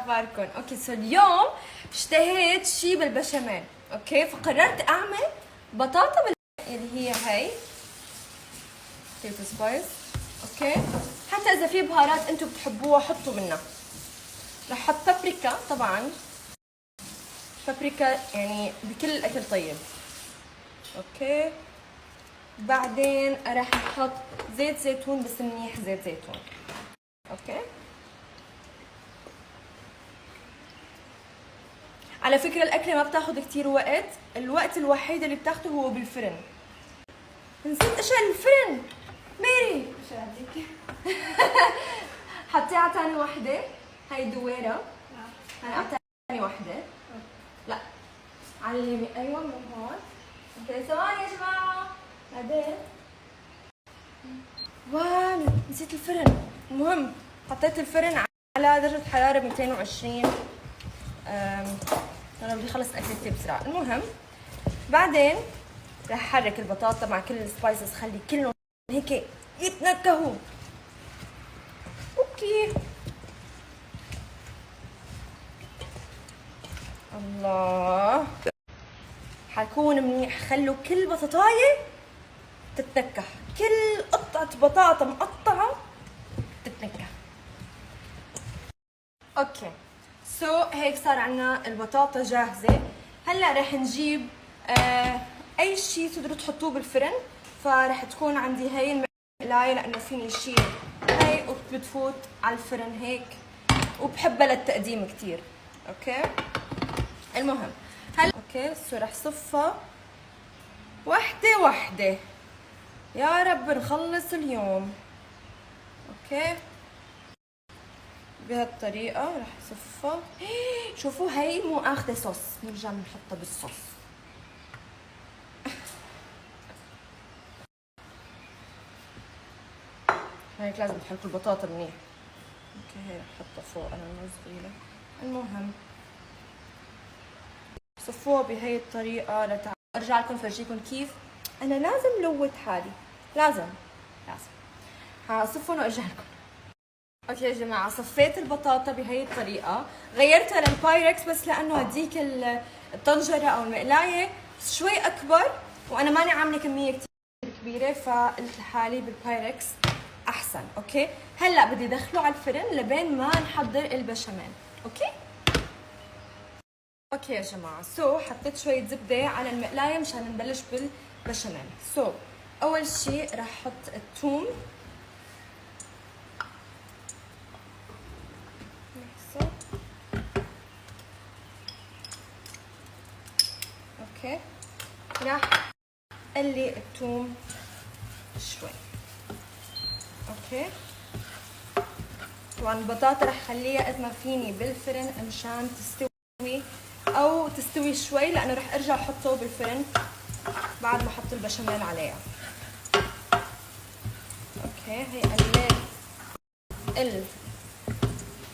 اخباركم؟ اوكي سو اليوم اشتهيت شي بالبشاميل، اوكي فقررت اعمل بطاطا اللي هي هي بوتيتو سبايس، اوكي حتى اذا في بهارات انتم بتحبوها حطوا منها. رح احط بابريكا، طبعا بابريكا يعني بكل الاكل طيب، اوكي. بعدين راح احط زيت زيتون، بس منيح زيت زيتون، اوكي. على فكرة الأكلة ما بتاخد كتير وقت، الوقت الوحيد اللي بتاخده هو بالفرن. نسيت أشعل الفرن ميري. حطيها على تاني وحدة، هاي الدويرة. هاي على تاني وحدة. لا على اليمين، أيوة من هون. اوكي ثواني يا جماعة. بعدين واو نسيت الفرن. المهم حطيت الفرن على درجة حرارة 220. انا بدي اخلص اكلتي بسرعه. المهم بعدين رح احرك البطاطا مع كل السبايسز، خلي كلهم هيك يتنكهوا، اوكي. الله حيكون منيح. خلوا كل بطاطايه تتنكه، كل قطعه بطاطا مقطعه تتنكه، اوكي. سو هيك صار عنا البطاطا جاهزة. هلا رح نجيب اي شيء تقدروا تحطوه بالفرن. فرح تكون عندي هي المقلاية لانه فيني شيل هي وبتفوت على الفرن هيك، وبحبها للتقديم كتير، اوكي. المهم هلا اوكي سو رح صفها وحدة وحدة، يا رب نخلص اليوم، اوكي. بهالطريقة رح صفها. شوفوا هي مو اخذة صوص، نرجع بنحطها بالصوص. هيك لازم تحركوا البطاطا منيح، اوكي. هي رح احطها فوق انا صغيرة. المهم صفوها بهي الطريقة. ارجع لكم فرجيكم كيف انا لازم لوت حالي، لازم هصفهم وارجع لكم. اوكي يا جماعه صفيت البطاطا بهي الطريقه، غيرتها للبايركس بس لانه هديك الطنجره او المقلايه شوي اكبر وانا ماني عامله كميه كثير كبيره، فقلت لحالي بالبايركس احسن، اوكي. هلا بدي ادخله على الفرن لبين ما نحضر البشاميل، اوكي. اوكي يا جماعه سو حطيت شويه زبده على المقلايه مشان نبلش بالبشاميل. سو اول شيء راح احط الثوم، اوكي. راح قلي الثوم شوي، اوكي. طبعا البطاطا راح خليها قد ما فيني بالفرن مشان تستوي او تستوي شوي، لانه راح ارجع احطه بالفرن بعد ما احط البشاميل عليها، اوكي. هي قليت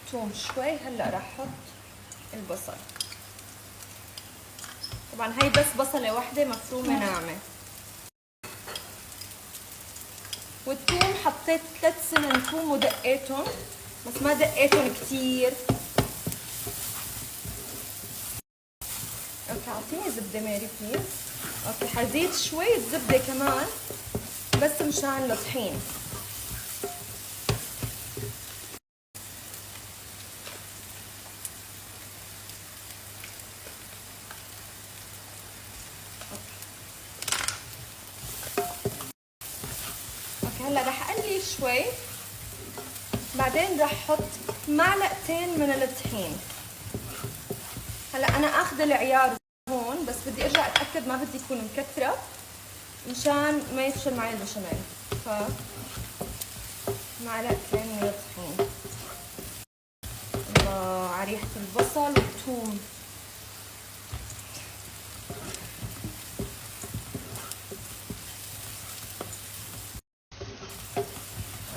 الثوم شوي. هلا راح احط البصل. طبعا هي بس بصله واحده مفرومه ناعمه. والثوم حطيت 3 سنن ثوم ودقيتهم، بس ما دقيتهم كثير، اوكي. اعطيني زبده ماري بليز، اوكي. حزيد شويه زبده كمان بس مشان الطحين، اوكي. هلا رح اقلي شوي، بعدين رح احط معلقتين من الطحين. هلا انا اخذ العيار هون، بس بدي ارجع اتاكد ما بدي يكون مكتره مشان ما يفشل معي البشاميل. ف معلقتين من الطحين. الله على ريحه البصل والثوم.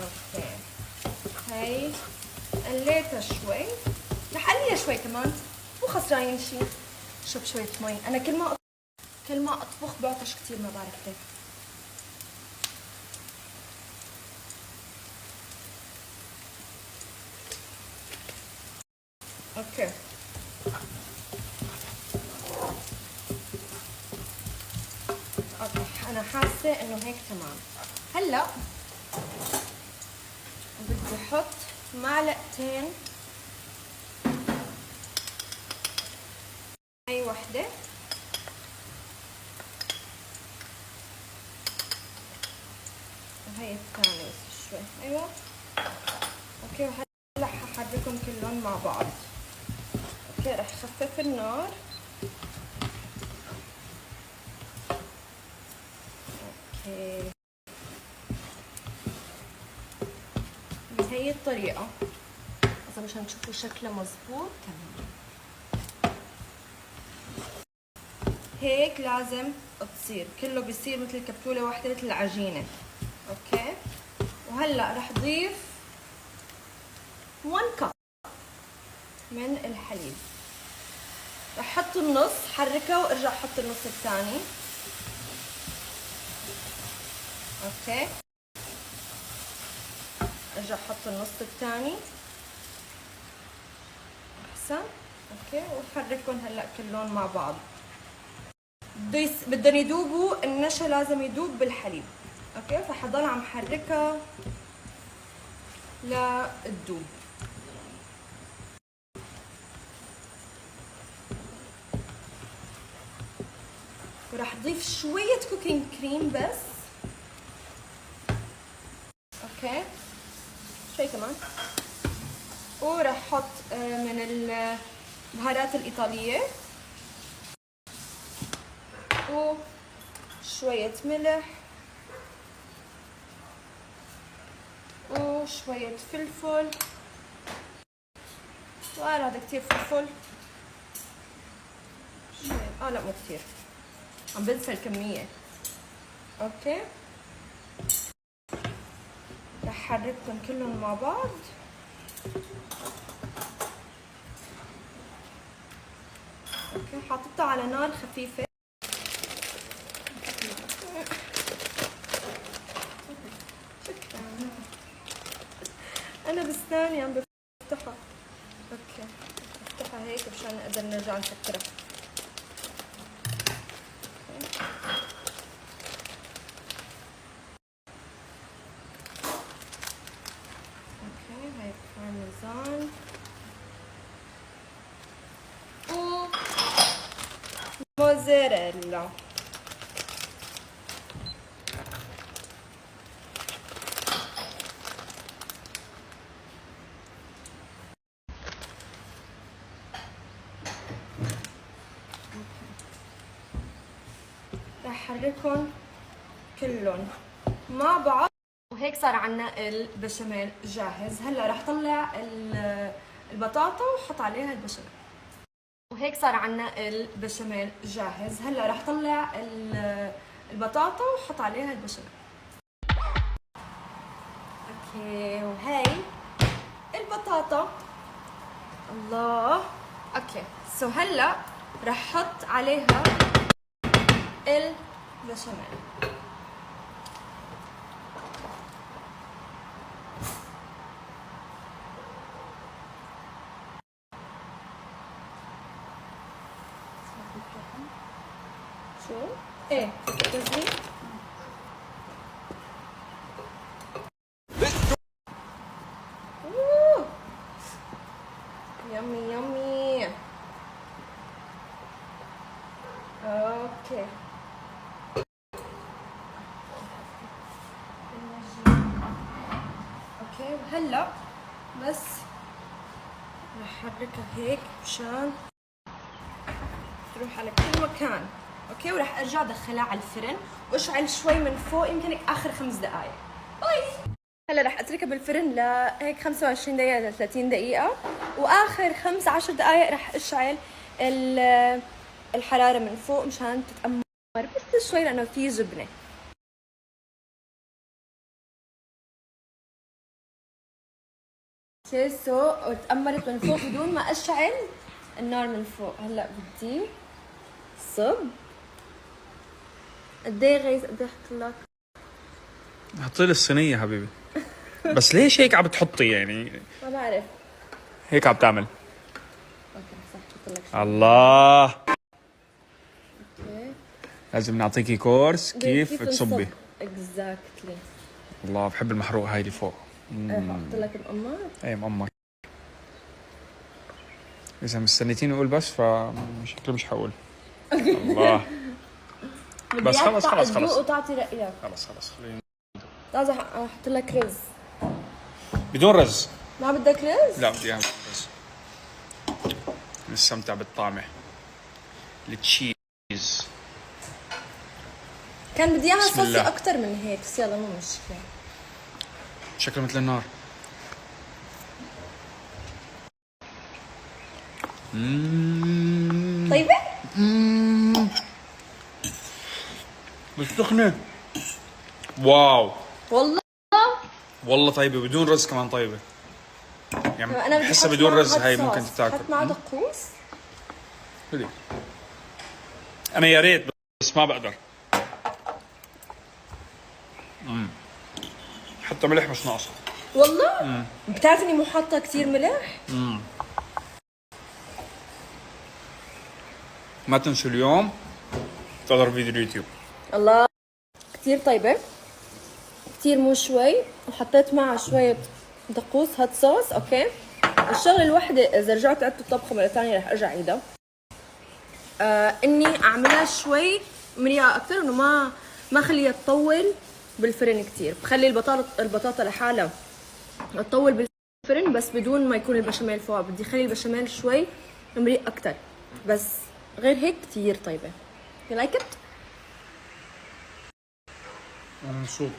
اوكي هاي قليتها شوي، رح اقليها شوي كمان، مو خسرانين شيء. شرب شويه مي. انا كل ما اطبخ بعطش كثير، ما بعرف ليه. اوكي اوكي انا حاسه انه هيك تمام. هلا بدي احط معلقتين، هاي وحده وهي الثانيه بس شوي. ايوه اوكي. وهلا ححركهم كلهم مع بعض. اوكي رح خفف النار. اوكي بهي الطريقة اذا مشان تشوفوا شكله مزبوط تمام. هيك لازم تصير، كله بيصير مثل كبتولة واحدة مثل العجينة. اوكي وهلا رح ضيف 1 كب من الحليب. رح احط النص، حركها وارجع احط النص الثاني. اوكي ارجع احط النص الثاني احسن. اوكي وحركهم هلا كلهم مع بعض. بدهم يذوبوا، النشا لازم يذوب بالحليب. اوكي فحضل عم حركها لتذوب. وراح اضيف شوية كوكينج كريم بس. اوكي شوي كمان. وراح احط من البهارات الإيطالية وشوية ملح وشوية فلفل. هذا كتير فلفل شوية. لا مو كتير، عم بنسى الكمية. اوكي رح حركهم كلهم مع بعض. اوكي حاططها على نار خفيفة. انا بستاني عم بفتحها. اوكي بفتحها هيك مشان نقدر نرجع نسكرها. اوكي هاي بارميزان و موزاريلا. رح احركهم كلهم مع بعض. وهيك صار عنا البشاميل جاهز. هلا رح طلع البطاطا وحط عليها البشاميل. وهيك صار عنا البشاميل جاهز. هلا رح طلع البطاطا وحط عليها البشاميل. اوكي وهي البطاطا. الله. اوكي سو هلا رح احط عليها البشاميل. شو؟ ايه قصدي يمي يمي. اوكي اوكي وهلا بس رح احركها هيك مشان تروح على كل مكان. اوكي ورح ارجع ادخلها على الفرن واشعل شوي من فوق، يمكن اخر 5 دقائق. باي. هلا رح اتركها بالفرن لهيك 25 دقيقة ل 30 دقيقة، واخر 5-10 دقائق رح اشعل الحرارة من فوق مشان تتأمر بس شوي لانه في جبنة. اوكي سو تأمرت من فوق بدون ما اشعل النار من فوق. هلا بدي صب قد ايه غيظ، قد ايه احط لك؟ حطي لي الصينية حبيبي. بس ليش هيك عم بتحطي يعني؟ ما بعرف. هيك عم تعمل. الله. لازم نعطيكي كورس كيف تصبي. اكزاكتلي. الله بحب المحروق هاي اللي فوق. احط لك مقمر. ايه مقمر. اذا مستنيتيني اقول بس فشكله مش هقول. الله. بس خلص خلص خلص. وتعطي رأيك. خلص خلينا. لازم احط لك رز. بدون رز. ما بدك رز؟ لا بدي اياها رز. نستمتع بالطعمة. التشيز. كان بدي اياها بسم صوصي الله. اكثر من هيك بس يلا مو مشكلة. شكله مثل النار. طيبة؟ بس سخنة. واو. والله طيبة بدون رز كمان طيبة. يعني انا بدي بحسها أحط بدون معها رز هاي صوص. ممكن تتاكل. حط معها دقوس. بدي. انا يا ريت بس ما بقدر. حتى ملح مش ناقصة. والله؟ بتعرف اني مو حاطة كثير ملح؟ ما تنسوا اليوم تحضروا فيديو اليوتيوب. الله كثير طيبة، كثير مو شوي، وحطيت معها شوية دقوس هات صوص. اوكي، الشغلة الوحدة اذا رجعت عدت الطبخة مرة ثانية رح ارجع عيدها، اني اعملها شوي مريقة اكثر، انه ما خليها تطول بالفرن كثير. بخلي البطاطا لحالها تطول بالفرن بس بدون ما يكون البشاميل فوق. بدي اخلي البشاميل شوي مريق اكثر، بس غير هيك كثير طيبة. You like it؟ انا مبسوط.